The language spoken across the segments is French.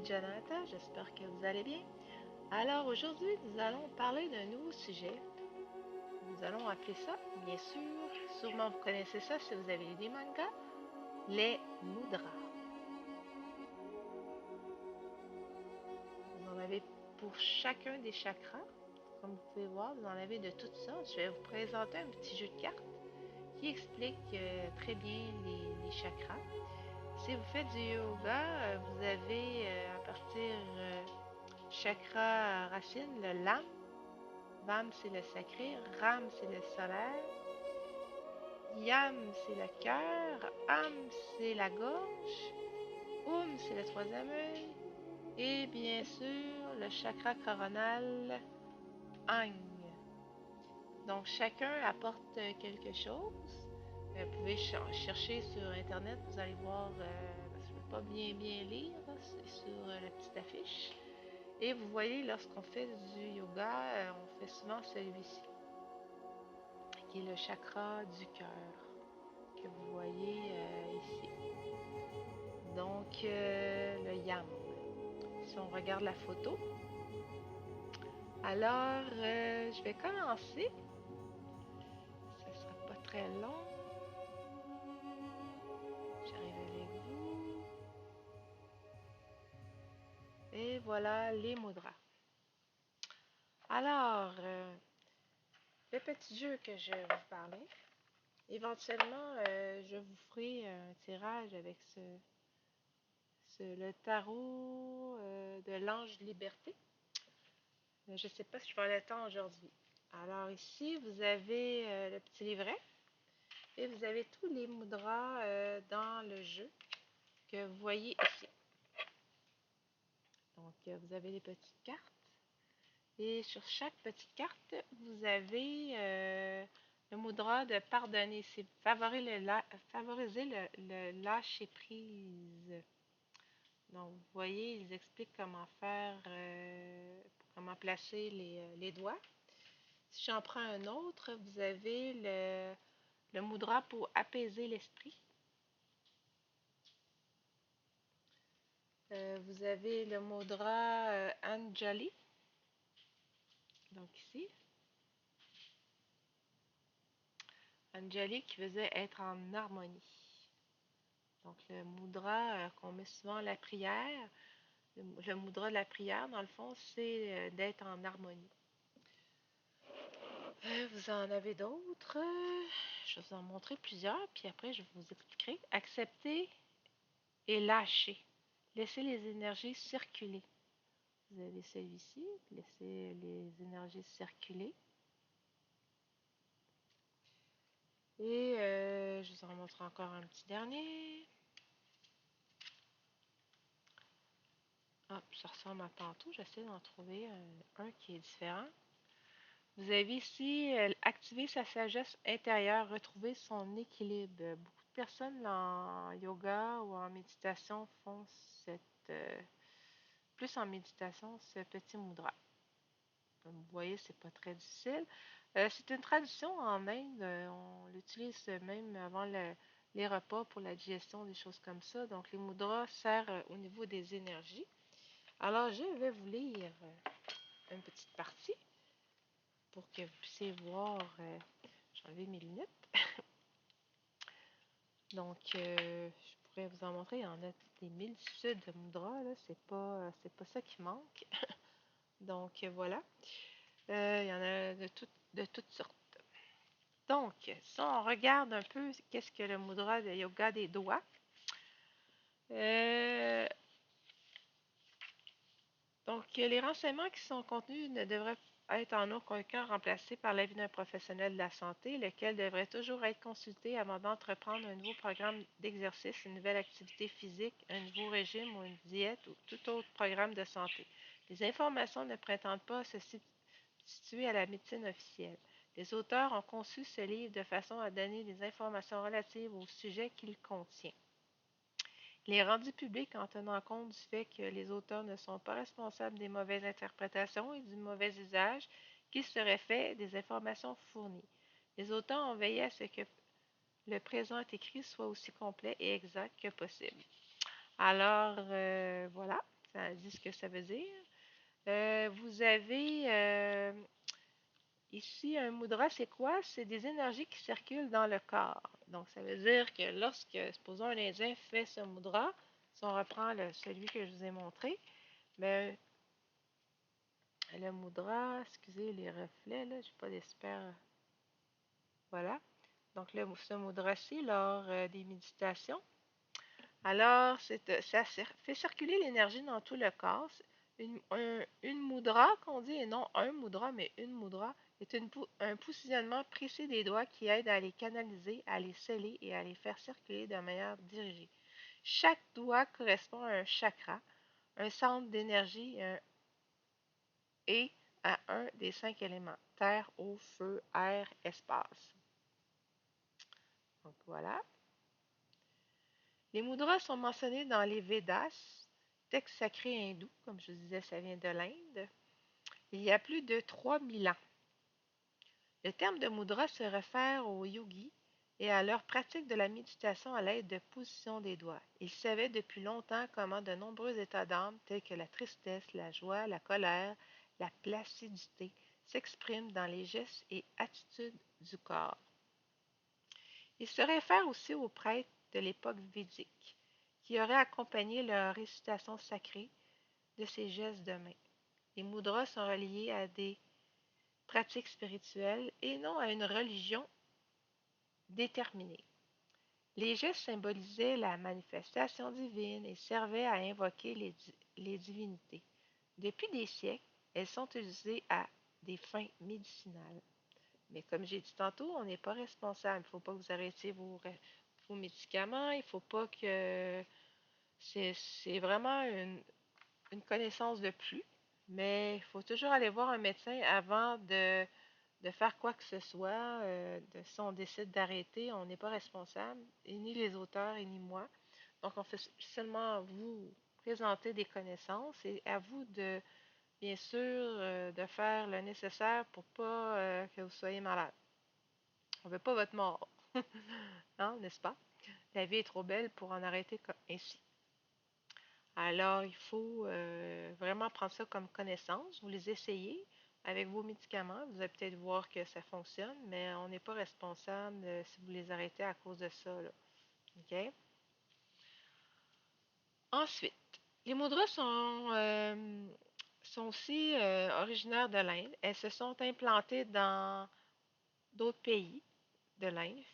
Jonathan, j'espère que vous allez bien. Alors aujourd'hui, nous allons parler d'un nouveau sujet. Nous allons appeler ça, bien sûr, sûrement vous connaissez ça si vous avez lu des mangas, les mudras. Vous en avez pour chacun des chakras. Comme vous pouvez voir, vous en avez de toutes sortes. Je vais vous présenter un petit jeu de cartes qui explique très bien les chakras. Si vous faites du yoga, vous avez à partir chakra racine, le lame. Vam, c'est le sacré. Ram, c'est le solaire. Yam, c'est le cœur. Am, c'est la gorge. C'est le troisième œil. Et bien sûr, le chakra coronal, Ang. Donc, chacun apporte quelque chose. Vous pouvez chercher sur Internet, vous allez voir, parce que je ne peux pas bien lire, c'est sur la petite affiche. Et vous voyez, lorsqu'on fait du yoga, on fait souvent celui-ci, qui est le chakra du cœur, que vous voyez ici. Donc, le yam. Si on regarde la photo, alors je vais commencer. Ça ne sera pas très long. J'arrive avec vous. Et voilà les mudras. Alors, le petit jeu que je vais vous parler. Éventuellement, je vous ferai un tirage avec le tarot de l'ange liberté. Je ne sais pas si je vais avoir le temps aujourd'hui. Alors ici, vous avez le petit livret et vous avez tous les mudras dans le jeu que vous voyez ici. Donc, vous avez les petites cartes. Et sur chaque petite carte, vous avez le mudra de pardonner. C'est favoriser le lâcher prise. Donc, vous voyez, ils expliquent comment faire, comment placer les doigts. Si j'en prends un autre, vous avez le mudra pour apaiser l'esprit. Vous avez le mudra Anjali. Donc ici. Anjali qui faisait être en harmonie. Donc le mudra qu'on met souvent à la prière. Le mudra de la prière, dans le fond, c'est d'être en harmonie. Vous en avez d'autres. Je vais vous en montrer plusieurs, puis après, je vous expliquerai. Accepter et lâcher. Laissez les énergies circuler. Vous avez celui-ci. Laissez les énergies circuler. Et je vous en montre encore un petit dernier. Hop, ça ressemble à tantôt. J'essaie d'en trouver un qui est différent. Vous avez ici activer sa sagesse intérieure, retrouver son équilibre. Beaucoup de personnes en yoga ou en méditation font plus en méditation ce petit mudra. Comme vous voyez, c'est pas très difficile. C'est une tradition en Inde. On l'utilise même avant les repas pour la digestion, des choses comme ça. Donc, les mudras servent au niveau des énergies. Alors, je vais vous lire une petite partie pour que vous puissiez voir. J'ai enlevé mes lunettes. Donc, je pourrais vous en montrer. Il y en a des multitudes de mudras. C'est pas ça qui manque. Donc, voilà. Il y en a de toutes sortes. Donc, si on regarde un peu qu'est-ce que le mudra de yoga des doigts, donc les renseignements qui sont contenus ne devraient être en aucun cas remplacés par l'avis d'un professionnel de la santé, lequel devrait toujours être consulté avant d'entreprendre un nouveau programme d'exercice, une nouvelle activité physique, un nouveau régime ou une diète ou tout autre programme de santé. Les informations ne prétendent pas se situer à la médecine officielle. Les auteurs ont conçu ce livre de façon à donner des informations relatives au sujet qu'il contient. Il est rendu public en tenant compte du fait que les auteurs ne sont pas responsables des mauvaises interprétations et du mauvais usage qui serait fait des informations fournies. Les auteurs ont veillé à ce que le présent écrit soit aussi complet et exact que possible. Alors, voilà, ça dit ce que ça veut dire. Vous avez ici un mudra, c'est quoi? C'est des énergies qui circulent dans le corps. Donc, ça veut dire que lorsque, supposons, un Indien fait ce mudra, si on reprend celui que je vous ai montré, mais le mudra, excusez les reflets, là, je n'ai pas d'espère. Voilà. Donc, ce mudra-ci, lors des méditations, alors, ça fait circuler l'énergie dans tout le corps. Une mudra, qu'on dit, et non un mudra, mais une mudra, est un positionnement précis des doigts qui aide à les canaliser, à les sceller et à les faire circuler de manière dirigée. Chaque doigt correspond à un chakra, un centre d'énergie et à un des 5 éléments, terre, eau, feu, air, espace. Donc voilà. Les mudras sont mentionnés dans les Védas, texte sacré hindou, comme je disais, ça vient de l'Inde, il y a plus de 3000 ans. Le terme de mudra se réfère aux yogis et à leur pratique de la méditation à l'aide de positions des doigts. Ils savaient depuis longtemps comment de nombreux états d'âme, tels que la tristesse, la joie, la colère, la placidité, s'expriment dans les gestes et attitudes du corps. Ils se réfèrent aussi aux prêtres de l'époque védique, qui auraient accompagné leur récitation sacrée de ces gestes de main. Les mudras sont reliés à des pratiques spirituelles et non à une religion déterminée. Les gestes symbolisaient la manifestation divine et servaient à invoquer les divinités. Depuis des siècles, elles sont utilisées à des fins médicinales. Mais comme j'ai dit tantôt, on n'est pas responsable. Il ne faut pas que vous arrêtiez vos médicaments. Il ne faut pas que... C'est vraiment une connaissance de plus. Mais il faut toujours aller voir un médecin avant de faire quoi que ce soit. Si on décide d'arrêter, on n'est pas responsable, et ni les auteurs et ni moi. Donc, on fait seulement vous présenter des connaissances et à vous de, bien sûr, de faire le nécessaire pour pas que vous soyez malade. On ne veut pas votre mort. Non, n'est-ce pas? La vie est trop belle pour en arrêter ainsi. Alors, il faut vraiment prendre ça comme connaissance. Vous les essayez avec vos médicaments. Vous allez peut-être voir que ça fonctionne, mais on n'est pas responsable si vous les arrêtez à cause de ça, là. OK? Ensuite, les mudras sont aussi originaires de l'Inde. Elles se sont implantées dans d'autres pays de l'Inde.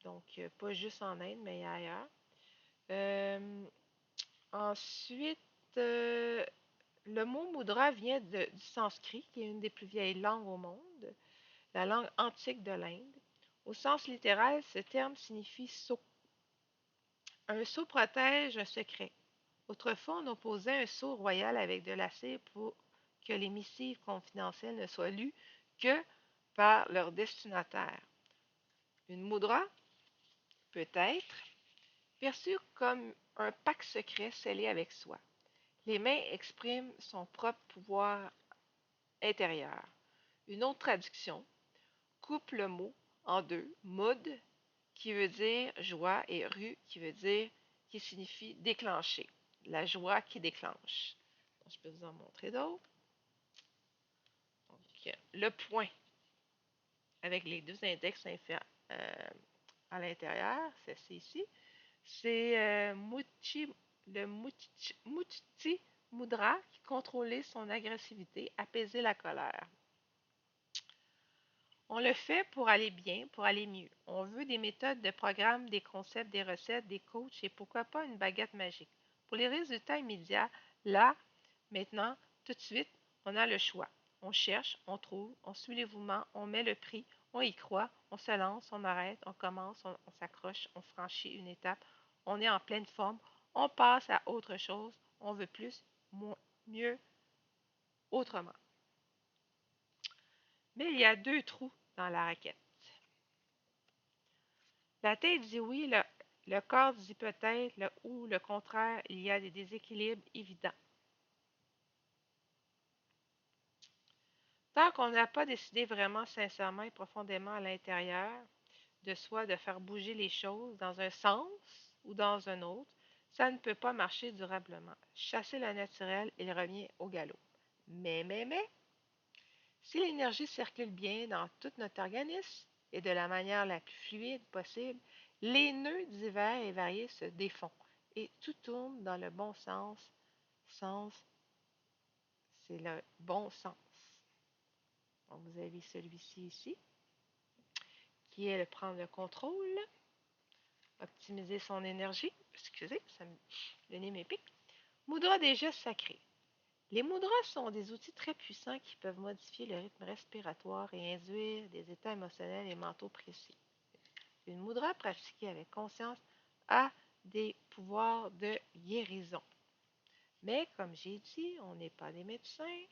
Donc, pas juste en Inde, mais ailleurs. Euh, ensuite, le mot mudra vient du sanskrit, qui est une des plus vieilles langues au monde, la langue antique de l'Inde. Au sens littéral, ce terme signifie sceau. Un sceau protège un secret. Autrefois, on opposait un sceau royal avec de l'acier pour que les missives confidentielles ne soient lues que par leur destinataire. Une mudra peut être perçue comme un pacte secret scellé avec soi. Les mains expriment son propre pouvoir intérieur. Une autre traduction coupe le mot en deux, mud qui veut dire joie et ru qui signifie déclencher. La joie qui déclenche. Donc, je peux vous en montrer d'autres. Donc, le point avec les deux index à l'intérieur, c'est ici. C'est le Muti Mudra qui contrôlait son agressivité, apaiser la colère. On le fait pour aller bien, pour aller mieux. On veut des méthodes de programme, des concepts, des recettes, des coachs et pourquoi pas une baguette magique. Pour les résultats immédiats, là, maintenant, tout de suite, on a le choix. On cherche, on trouve, on suit les mouvements, on met le prix, on y croit, on se lance, on arrête, on commence, on s'accroche, on franchit une étape, on est en pleine forme, on passe à autre chose, on veut plus, mieux, autrement. Mais il y a deux trous dans la raquette. La tête dit oui, le corps dit peut-être, ou le contraire, il y a des déséquilibres évidents. Tant qu'on n'a pas décidé vraiment sincèrement et profondément à l'intérieur de soi de faire bouger les choses dans un sens ou dans un autre, Ça ne peut pas marcher durablement. Chasser le naturel, il revient au galop. Mais, si l'énergie circule bien dans tout notre organisme et de la manière la plus fluide possible, les nœuds divers et variés se défont et tout tourne dans le bon sens. Sens, c'est le bon sens. Donc, vous avez celui-ci ici, qui est le prendre le contrôle, optimiser son énergie. Excusez, le nez m'épique. Mudra des gestes sacrés. Les mudras sont des outils très puissants qui peuvent modifier le rythme respiratoire et induire des états émotionnels et mentaux précis. Une mudra pratiquée avec conscience a des pouvoirs de guérison. Mais comme j'ai dit, on n'est pas des médecins.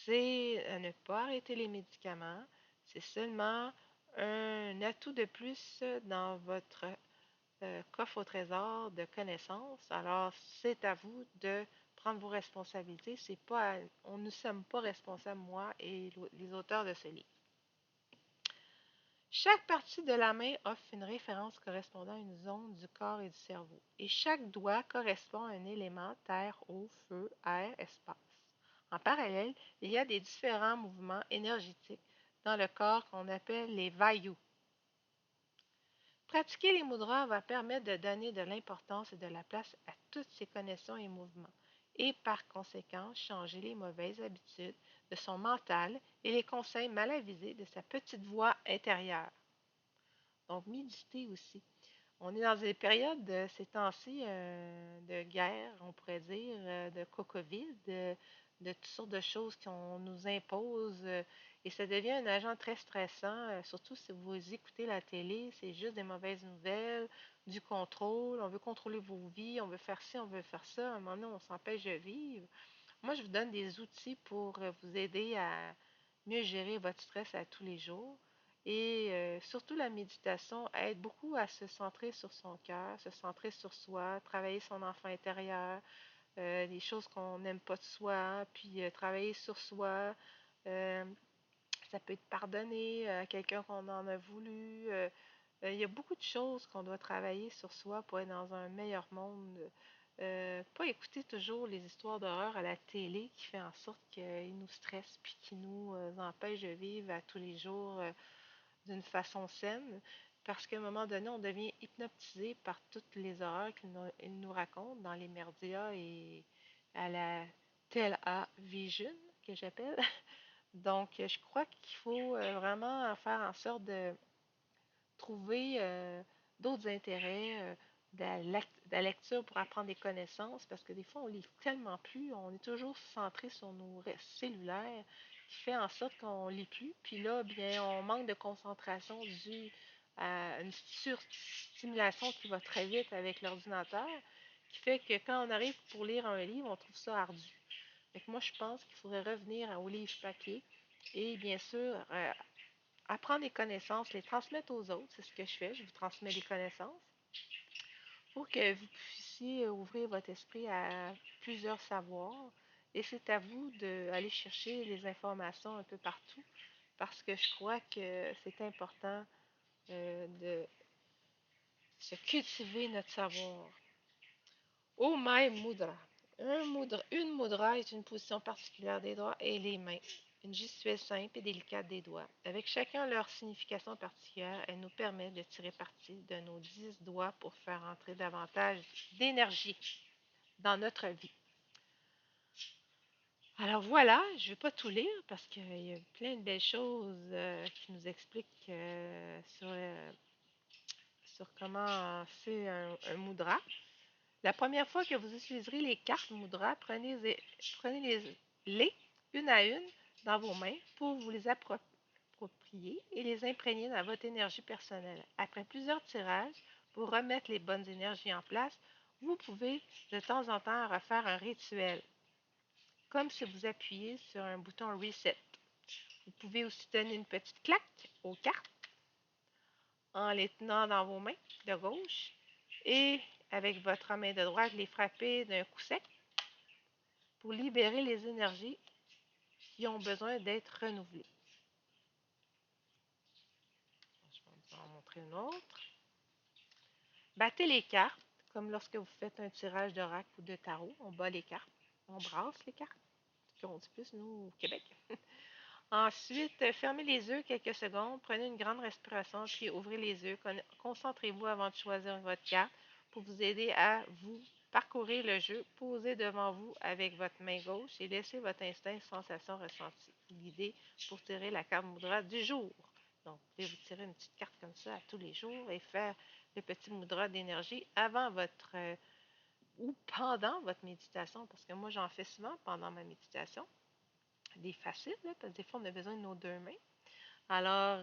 C'est ne pas arrêter les médicaments. C'est seulement un atout de plus dans votre coffre au trésor de connaissances. Alors, c'est à vous de prendre vos responsabilités. C'est pas, on ne sommes pas responsables, moi et les auteurs de ce livre. Chaque partie de la main offre une référence correspondant à une zone du corps et du cerveau, et chaque doigt correspond à un élément terre, eau, feu, air, espace. En parallèle, il y a des différents mouvements énergétiques dans le corps qu'on appelle les vayus. Pratiquer les mudras va permettre de donner de l'importance et de la place à toutes ces connexions et mouvements, et par conséquent changer les mauvaises habitudes de son mental et les conseils mal avisés de sa petite voix intérieure. Donc, méditer aussi. On est dans des périodes de ces temps-ci de guerre, on pourrait dire, de COVID, de toutes sortes de choses qu'on nous impose. Et ça devient un agent très stressant, surtout si vous écoutez la télé, c'est juste des mauvaises nouvelles, du contrôle, on veut contrôler vos vies, on veut faire ci, on veut faire ça. À un moment donné, on s'empêche de vivre. Moi, je vous donne des outils pour vous aider à mieux gérer votre stress à tous les jours. Et surtout, la méditation aide beaucoup à se centrer sur son cœur, se centrer sur soi, travailler son enfant intérieur, les choses qu'on n'aime pas de soi, puis travailler sur soi. Euh, Ça peut être pardonner à quelqu'un qu'on en a voulu. Il y a beaucoup de choses qu'on doit travailler sur soi pour être dans un meilleur monde. Pas écouter toujours les histoires d'horreur à la télé qui fait en sorte qu'ils nous stressent puis qui nous empêchent de vivre à tous les jours d'une façon saine. Parce qu'à un moment donné, on devient hypnotisé par toutes les horreurs qu'ils nous racontent dans les merdias et à la Vision que j'appelle. Donc, je crois qu'il faut vraiment faire en sorte de trouver d'autres intérêts, de la lecture pour apprendre des connaissances, parce que des fois, on lit tellement plus, on est toujours centré sur nos cellulaires, qui fait en sorte qu'on lit plus. Puis là, bien, on manque de concentration due à une surstimulation qui va très vite avec l'ordinateur, qui fait que quand on arrive pour lire un livre, on trouve ça ardu. Donc moi, je pense qu'il faudrait revenir au livre papier et bien sûr, apprendre les connaissances, les transmettre aux autres. C'est ce que je fais. Je vous transmets les connaissances pour que vous puissiez ouvrir votre esprit à plusieurs savoirs. Et c'est à vous d'aller chercher les informations un peu partout parce que je crois que c'est important de se cultiver notre savoir. Omai Mudra. Une mudra est une position particulière des doigts et les mains. Une gestuelle simple et délicate des doigts. Avec chacun leur signification particulière, elle nous permet de tirer parti de nos 10 doigts pour faire entrer davantage d'énergie dans notre vie. Alors voilà, je ne vais pas tout lire parce qu'il y a plein de belles choses qui nous expliquent sur comment c'est un mudra. La première fois que vous utiliserez les cartes Moudra, prenez-les une à une dans vos mains pour vous les approprier et les imprégner dans votre énergie personnelle. Après plusieurs tirages, pour remettre les bonnes énergies en place, vous pouvez de temps en temps refaire un rituel, comme si vous appuyez sur un bouton Reset. Vous pouvez aussi donner une petite claque aux cartes en les tenant dans vos mains de gauche et avec votre main de droite les frapper d'un coup sec pour libérer les énergies qui ont besoin d'être renouvelées. Je vais vous en montrer une autre. Battez les cartes comme lorsque vous faites un tirage d'oracle ou de tarot. On bat les cartes, on brasse les cartes, qu'on dit plus, nous, au Québec. Ensuite, fermez les yeux quelques secondes, prenez une grande respiration, puis ouvrez les yeux. Concentrez-vous avant de choisir votre carte pour vous aider à vous parcourir le jeu. Posez devant vous avec votre main gauche et laissez votre instinct, sensation, ressenti guider pour tirer la carte Moudra du jour. Donc, vous pouvez vous tirer une petite carte comme ça à tous les jours et faire le petit Moudra d'énergie avant votre ou pendant votre méditation, parce que moi, j'en fais souvent pendant ma méditation. Des faciles, là, parce que des fois, on a besoin de nos deux mains. Alors,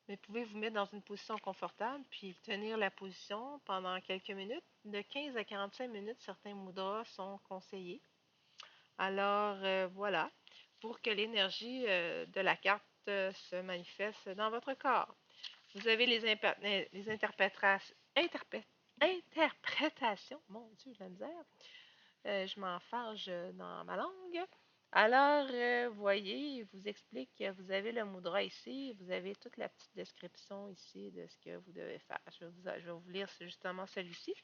vous pouvez vous mettre dans une position confortable, puis tenir la position pendant quelques minutes. De 15 à 45 minutes, certains mudras sont conseillés. Alors, voilà, pour que l'énergie de la carte se manifeste dans votre corps. Vous avez les interprétations. Mon Dieu, la misère. Je m'enfarge dans ma langue. Alors, voyez, il vous explique que vous avez le mudra ici, vous avez toute la petite description ici de ce que vous devez faire. Je vais vous lire justement celui-ci.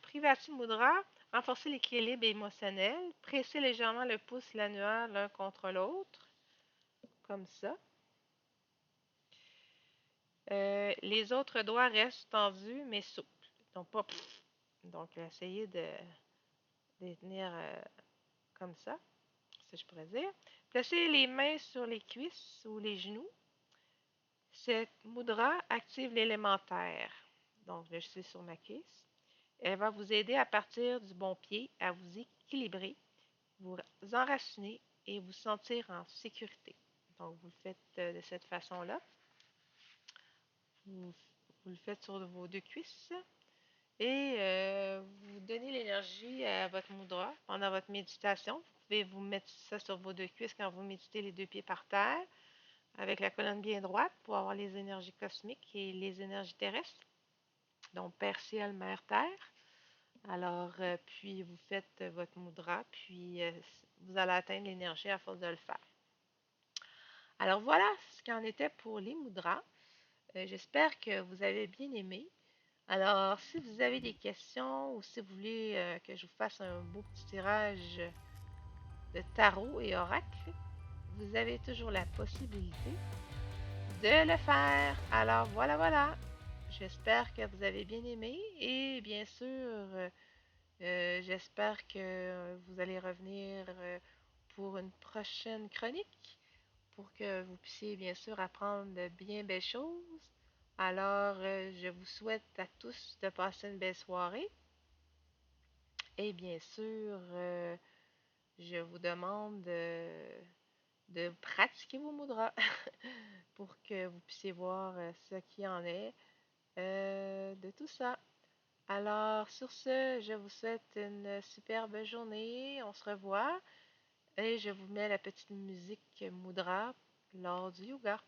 Privati Mudra, renforcer l'équilibre émotionnel, presser légèrement le pouce et l'annuaire l'un contre l'autre, comme ça. Les autres doigts restent tendus mais souples. Donc, pas. Donc, essayez de les tenir comme ça, si je pourrais dire. Placez les mains sur les cuisses ou les genoux. Cette mudra active l'élémentaire. Donc, je suis sur ma cuisse. Elle va vous aider à partir du bon pied, à vous équilibrer, vous enraciner et vous sentir en sécurité. Donc, vous le faites de cette façon-là. Vous, vous le faites sur vos deux cuisses et vous donnez l'énergie à votre mudra pendant votre méditation. Vous pouvez vous mettre ça sur vos deux cuisses quand vous méditez les deux pieds par terre, avec la colonne bien droite pour avoir les énergies cosmiques et les énergies terrestres. Donc, Père Ciel, Mère Terre. Alors, puis vous faites votre mudra, puis vous allez atteindre l'énergie à force de le faire. Alors, voilà ce qu'il en était pour les mudras. J'espère que vous avez bien aimé. Alors, si vous avez des questions ou si vous voulez que je vous fasse un beau petit tirage de tarot et oracle, vous avez toujours la possibilité de le faire. Alors, voilà, voilà. J'espère que vous avez bien aimé et bien sûr, j'espère que vous allez revenir pour une prochaine chronique pour que vous puissiez bien sûr apprendre de bien belles choses. Alors, je vous souhaite à tous de passer une belle soirée. Et bien sûr, je vous demande de pratiquer vos mudras pour que vous puissiez voir ce qui en est de tout ça. Alors, sur ce, je vous souhaite une superbe journée. On se revoit et je vous mets la petite musique Mudra lors du yoga.